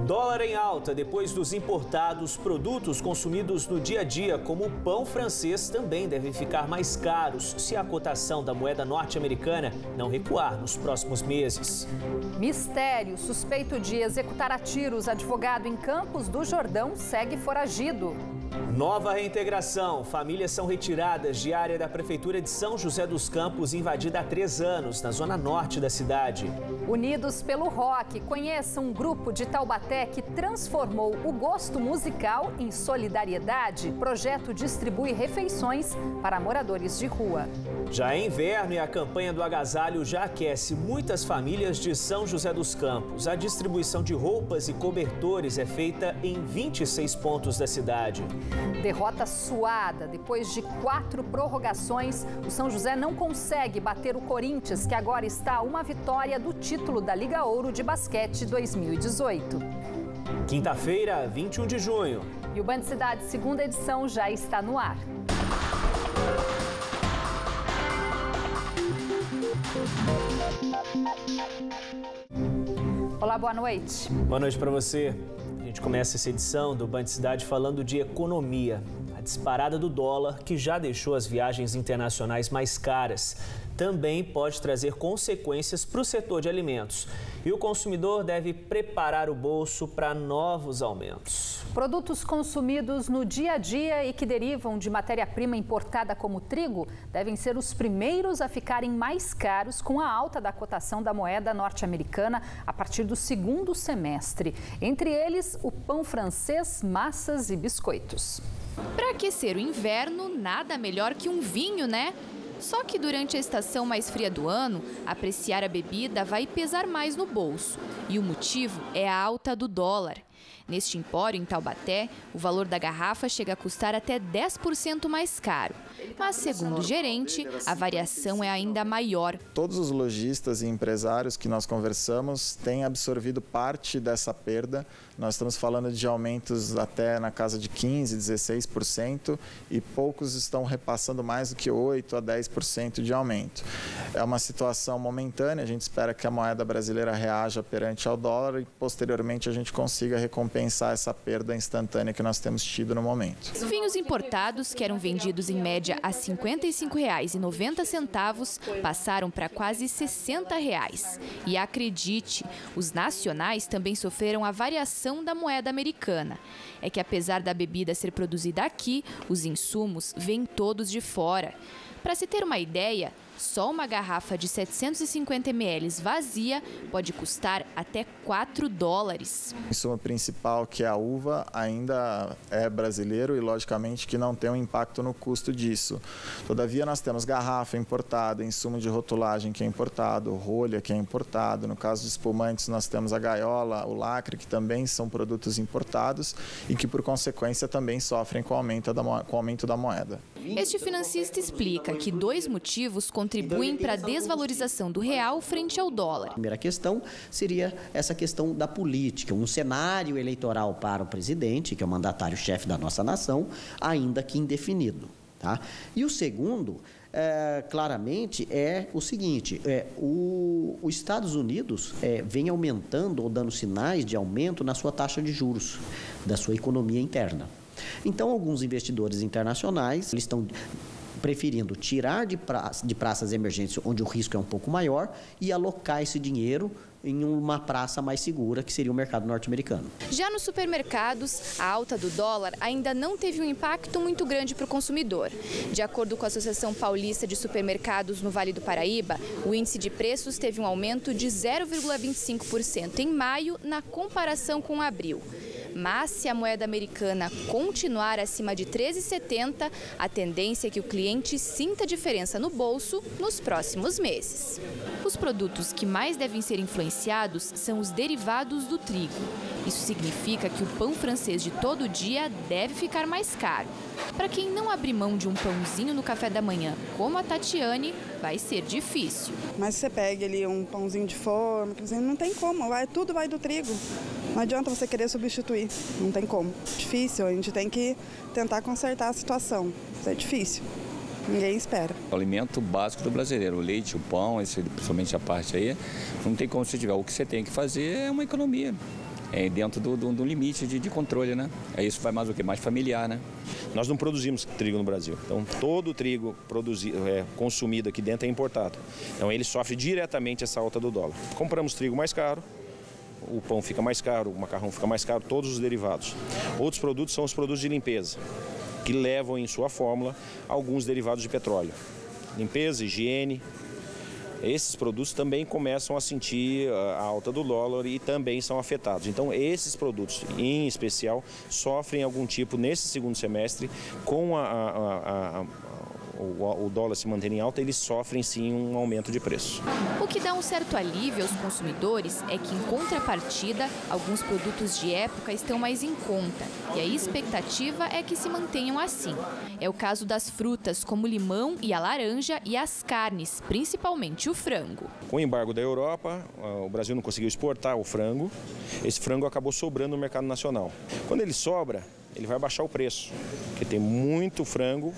Dólar em alta depois dos importados. Produtos consumidos no dia a dia, como o pão francês, também devem ficar mais caros se a cotação da moeda norte-americana não recuar nos próximos meses. Mistério: suspeito de executar a tiros advogado em Campos do Jordão segue foragido. Nova reintegração. Famílias são retiradas de área da Prefeitura de São José dos Campos, invadida há 3 anos, na zona norte da cidade. Unidos pelo rock, conheça um grupo de Taubaté que transformou o gosto musical em solidariedade. Projeto distribui refeições para moradores de rua. Já é inverno e a campanha do agasalho já aquece muitas famílias de São José dos Campos. A distribuição de roupas e cobertores é feita em 26 pontos da cidade. Derrota suada. Depois de 4 prorrogações, o São José não consegue bater o Corinthians, que agora está a uma vitória do título da Liga Ouro de Basquete 2018. Quinta-feira, 21 de junho. E o Band Cidade, segunda edição, já está no ar. Olá, boa noite. Boa noite para você. A gente começa essa edição do Band Cidade falando de economia. A disparada do dólar, que já deixou as viagens internacionais mais caras, também pode trazer consequências para o setor de alimentos. E o consumidor deve preparar o bolso para novos aumentos. Produtos consumidos no dia a dia e que derivam de matéria-prima importada como trigo devem ser os primeiros a ficarem mais caros com a alta da cotação da moeda norte-americana a partir do segundo semestre. Entre eles, o pão francês, massas e biscoitos. Para aquecer o inverno, nada melhor que um vinho, né? Só que durante a estação mais fria do ano, apreciar a bebida vai pesar mais no bolso. E o motivo é a alta do dólar. Neste empório, em Taubaté, o valor da garrafa chega a custar até 10% mais caro. Mas, segundo o gerente, a variação é ainda maior. Todos os lojistas e empresários que nós conversamos têm absorvido parte dessa perda. Nós estamos falando de aumentos até na casa de 15%, 16% e poucos estão repassando mais do que 8% a 10% de aumento. É uma situação momentânea, a gente espera que a moeda brasileira reaja perante ao dólar e posteriormente a gente consiga recompensar essa perda instantânea que nós temos tido no momento. Os vinhos importados, que eram vendidos em média a R$ 55,90, passaram para quase R$ 60. E acredite, os nacionais também sofreram a variação da moeda americana. É que apesar da bebida ser produzida aqui, os insumos vêm todos de fora. Para se ter uma ideia, só uma garrafa de 750 ml vazia pode custar até $4. O insumo principal, que é a uva, ainda é brasileiro e, logicamente, que não tem um impacto no custo disso. Todavia, nós temos garrafa importada, insumo de rotulagem que é importado, rolha que é importado. No caso de espumantes, nós temos a gaiola, o lacre, que também são produtos importados e que, por consequência, também sofrem com o aumento da moeda. Este financista explica que 2 motivos contribuem para a desvalorização do real frente ao dólar. A primeira questão seria essa questão da política, um cenário eleitoral para o presidente, que é o mandatário-chefe da nossa nação, ainda que indefinido. Tá? E o segundo, claramente, é o seguinte, os Estados Unidos vem aumentando ou dando sinais de aumento na sua taxa de juros, da sua economia interna. Então, alguns investidores internacionais eles estão preferindo tirar de praças emergentes onde o risco é um pouco maior e alocar esse dinheiro em uma praça mais segura, que seria o mercado norte-americano. Já nos supermercados, a alta do dólar ainda não teve um impacto muito grande para o consumidor. De acordo com a Associação Paulista de Supermercados no Vale do Paraíba, o índice de preços teve um aumento de 0,25% em maio na comparação com abril. Mas se a moeda americana continuar acima de R$ 13,70, a tendência é que o cliente sinta diferença no bolso nos próximos meses. Os produtos que mais devem ser influenciados são os derivados do trigo. Isso significa que o pão francês de todo dia deve ficar mais caro. Para quem não abrir mão de um pãozinho no café da manhã, como a Tatiane, vai ser difícil. Mas você pega ali um pãozinho de forma, não tem como, tudo vai do trigo. Não adianta você querer substituir, não tem como. Difícil, a gente tem que tentar consertar a situação. Isso é difícil, ninguém espera. O alimento básico do brasileiro, o leite, o pão, principalmente a parte aí, não tem como você tiver. O que você tem que fazer é uma economia. dentro do limite de controle, né? Isso vai mais o quê? Mais familiar, né? Nós não produzimos trigo no Brasil, então todo o trigo consumido aqui dentro é importado. Então ele sofre diretamente essa alta do dólar. Compramos trigo mais caro, o pão fica mais caro, o macarrão fica mais caro, todos os derivados. Outros produtos são os produtos de limpeza, que levam em sua fórmula alguns derivados de petróleo. Limpeza, higiene. Esses produtos também começam a sentir a alta do dólar e também são afetados. Então, esses produtos, em especial, sofrem algum tipo, nesse segundo semestre, com o dólar se manter em alta, eles sofrem sim um aumento de preço. O que dá um certo alívio aos consumidores é que, em contrapartida, alguns produtos de época estão mais em conta e a expectativa é que se mantenham assim. É o caso das frutas, como o limão e a laranja, e as carnes, principalmente o frango. Com o embargo da Europa, o Brasil não conseguiu exportar o frango. Esse frango acabou sobrando no mercado nacional. Quando ele sobra, ele vai baixar o preço, porque tem muito frango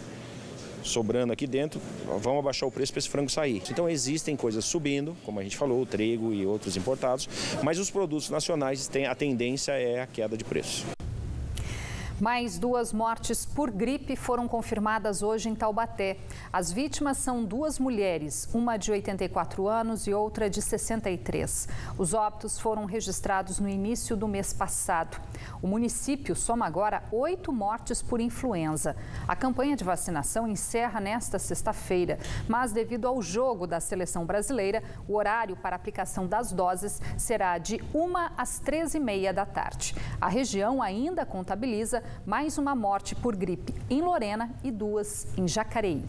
sobrando aqui dentro, vão abaixar o preço para esse frango sair. Então existem coisas subindo, como a gente falou, o trigo e outros importados, mas os produtos nacionais a tendência é a queda de preço. Mais 2 mortes por gripe foram confirmadas hoje em Taubaté. As vítimas são 2 mulheres, uma de 84 anos e outra de 63. Os óbitos foram registrados no início do mês passado. O município soma agora 8 mortes por influenza. A campanha de vacinação encerra nesta sexta-feira, mas devido ao jogo da seleção brasileira, o horário para aplicação das doses será de 1 às 13h30 da tarde. A região ainda contabiliza mais uma morte por gripe em Lorena e 2 em Jacareí.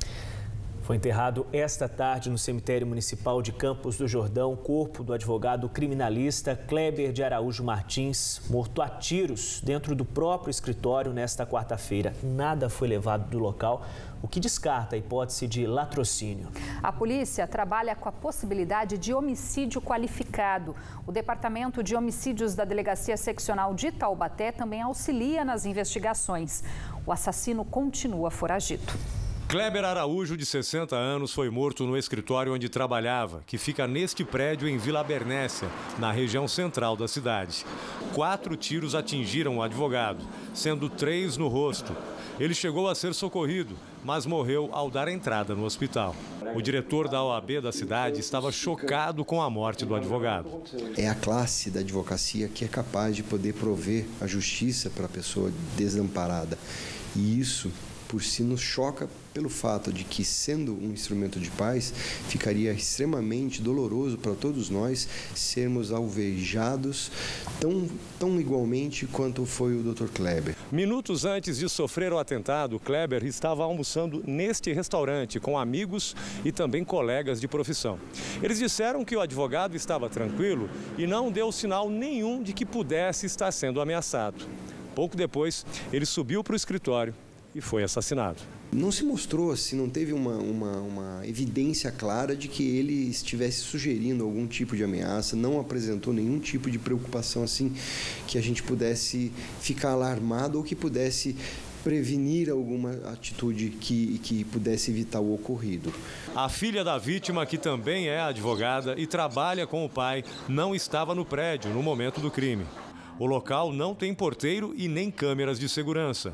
Foi enterrado esta tarde no cemitério municipal de Campos do Jordão o corpo do advogado criminalista Kleber de Araújo Martins, morto a tiros dentro do próprio escritório nesta quarta-feira. Nada foi levado do local, o que descarta a hipótese de latrocínio. A polícia trabalha com a possibilidade de homicídio qualificado. O Departamento de Homicídios da Delegacia Seccional de Taubaté também auxilia nas investigações. O assassino continua foragido. Kleber Araújo, de 60 anos, foi morto no escritório onde trabalhava, que fica neste prédio em Vila Bernécia, na região central da cidade. 4 tiros atingiram o advogado, sendo 3 no rosto. Ele chegou a ser socorrido, mas morreu ao dar entrada no hospital. O diretor da OAB da cidade estava chocado com a morte do advogado. É a classe da advocacia que é capaz de poder prover a justiça para a pessoa desamparada. E isso, por si, nos choca pelo fato de que, sendo um instrumento de paz, ficaria extremamente doloroso para todos nós sermos alvejados tão igualmente quanto foi o Dr. Kleber. Minutos antes de sofrer o atentado, Kleber estava almoçando neste restaurante com amigos e também colegas de profissão. Eles disseram que o advogado estava tranquilo e não deu sinal nenhum de que pudesse estar sendo ameaçado. Pouco depois, ele subiu para o escritório e foi assassinado. Não se mostrou assim, não teve uma evidência clara de que ele estivesse sugerindo algum tipo de ameaça, não apresentou nenhum tipo de preocupação assim que a gente pudesse ficar alarmado ou que pudesse prevenir alguma atitude que pudesse evitar o ocorrido. A filha da vítima, que também é advogada e trabalha com o pai, não estava no prédio no momento do crime. O local não tem porteiro e nem câmeras de segurança.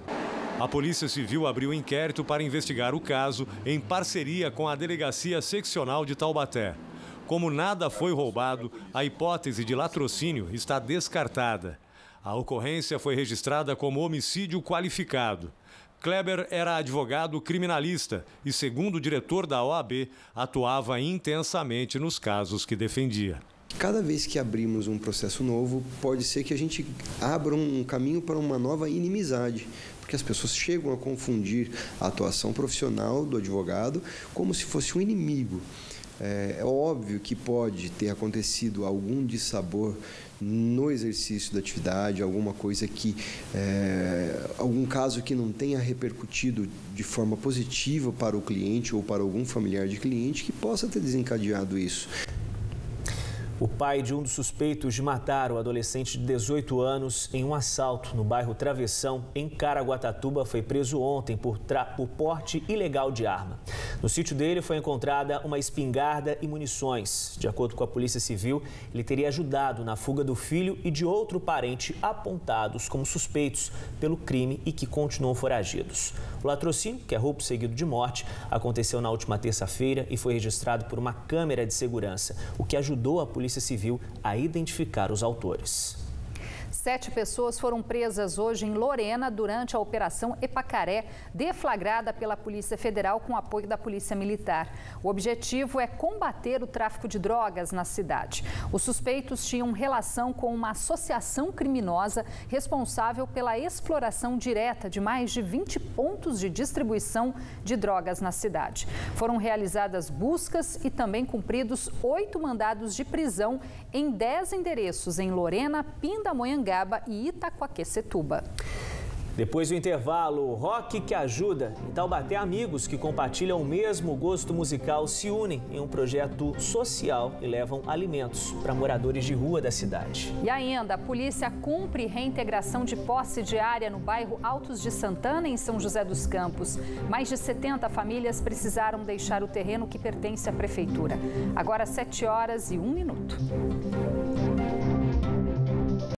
A Polícia Civil abriu inquérito para investigar o caso em parceria com a Delegacia Seccional de Taubaté. Como nada foi roubado, a hipótese de latrocínio está descartada. A ocorrência foi registrada como homicídio qualificado. Kleber era advogado criminalista e, segundo o diretor da OAB, atuava intensamente nos casos que defendia. Cada vez que abrimos um processo novo, pode ser que a gente abra um caminho para uma nova inimizade, porque as pessoas chegam a confundir a atuação profissional do advogado como se fosse um inimigo. É óbvio que pode ter acontecido algum dissabor no exercício da atividade, alguma coisa algum caso que não tenha repercutido de forma positiva para o cliente ou para algum familiar de cliente que possa ter desencadeado isso. O pai de um dos suspeitos de matar o adolescente de 18 anos em um assalto no bairro Travessão, em Caraguatatuba, foi preso ontem por porte ilegal de arma. No sítio dele foi encontrada uma espingarda e munições. De acordo com a Polícia Civil, ele teria ajudado na fuga do filho e de outro parente apontados como suspeitos pelo crime e que continuam foragidos. O latrocínio, que é roubo seguido de morte, aconteceu na última terça-feira e foi registrado por uma câmera de segurança, o que ajudou a Polícia Civil a identificar os autores. 7 pessoas foram presas hoje em Lorena durante a Operação Epacaré, deflagrada pela Polícia Federal com apoio da Polícia Militar. O objetivo é combater o tráfico de drogas na cidade. Os suspeitos tinham relação com uma associação criminosa responsável pela exploração direta de mais de 20 pontos de distribuição de drogas na cidade. Foram realizadas buscas e também cumpridos 8 mandados de prisão em 10 endereços em Lorena, Pindamonhangaba e Itaquaquecetuba. Depois do intervalo, rock que ajuda. Em Taubaté, amigos que compartilham o mesmo gosto musical se unem em um projeto social e levam alimentos para moradores de rua da cidade. E ainda, a polícia cumpre reintegração de posse diária no bairro Altos de Santana, em São José dos Campos. Mais de 70 famílias precisaram deixar o terreno que pertence à prefeitura. Agora 7h01.